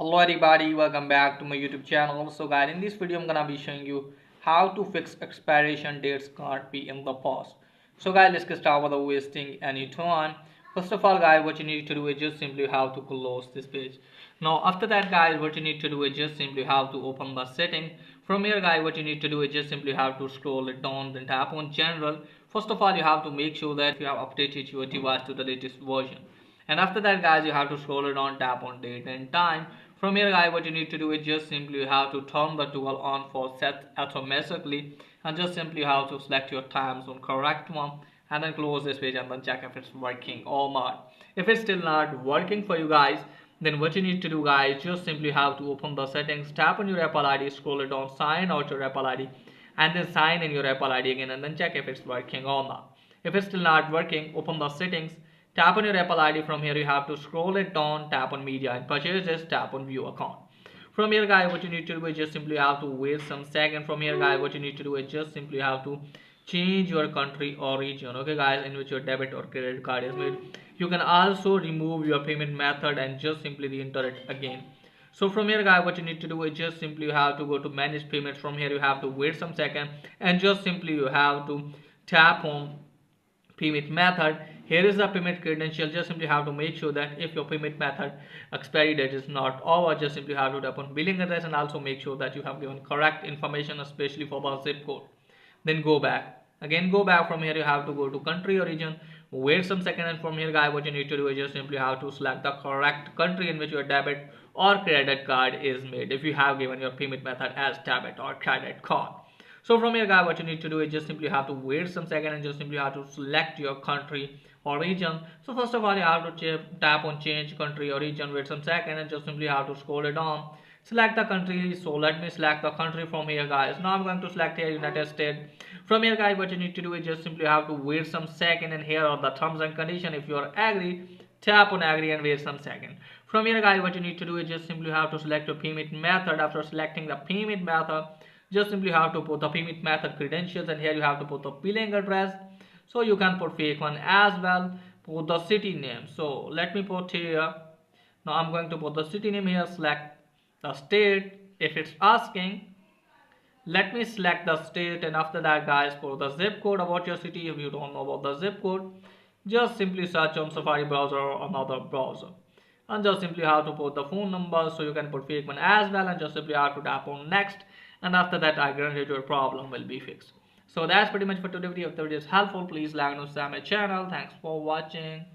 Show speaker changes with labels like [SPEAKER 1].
[SPEAKER 1] Hello everybody, welcome back to my YouTube channel. So guys, in this video I'm gonna be showing you how to fix expiration dates can't be in the past. So guys, let's get started without wasting any time. First of all guys, what you need to do is just simply have to close this page. Now after that guys, what you need to do is just simply have to open the setting. From here guys, what you need to do is just simply have to scroll it down, then tap on general. First of all, you have to make sure that you have updated your device to the latest version. And after that guys, you have to scroll it down, tap on date and time. From here guys, what you need to do is just simply you have to turn the toggle on for set automatically, and just simply you have to select your time zone correct one, and then close this page and then check if it's working or not. If it's still not working for you guys, then what you need to do guys, just simply have to open the settings, tap on your Apple ID, scroll it down, sign out your Apple ID, and then sign in your Apple ID again, and then check if it's working or not. If it's still not working, open the settings, tap on your Apple ID. From here you have to scroll it down, tap on media and purchases, tap on view account. From here guys, what you need to do is just simply have to wait some second. From here guys, what you need to do is just simply have to change your country or region, okay guys, in which your debit or credit card is made. You can also remove your payment method and just simply re-enter it again. So from here guys, what you need to do is just simply you have to go to manage payments. From here you have to wait some second and just simply you have to tap on payment method. Here is the payment credential. Just simply have to make sure that if your payment method expiry date is not over, just simply have to tap on billing address and also make sure that you have given correct information, especially for the zip code. Then go back again, go back. From here you have to go to country or region, wait some second, and from here guys, what you need to do is just simply have to select the correct country in which your debit or credit card is made, if you have given your payment method as debit or credit card. So from here guys, what you need to do is just simply have to wait some second and just simply have to select your country or region. So first of all, you have to tap on change country or region, wait some second, and just simply have to scroll it down, select the country. So let me select the country from here guys. Now I'm going to select here United States. From here guys, what you need to do is just simply have to wait some second, and here are the terms and conditions. If you are agree, tap on agree and wait some second. From here guys, what you need to do is just simply have to select your payment method. After selecting the payment method, just simply have to put the payment method credentials, and here you have to put the billing address. So you can put fake one as well. Put the city name. So let me put here, now I'm going to put the city name here. Select the state if it's asking. Let me select the state, and after that guys, for the zip code about your city. If you don't know about the zip code, just simply search on Safari browser or another browser, and just simply have to put the phone number. So you can put fake one as well, and just simply have to tap on next, and after that I guarantee your problem will be fixed. So that's pretty much for today's video. If the video is helpful, please like and subscribe my channel. Thanks for watching.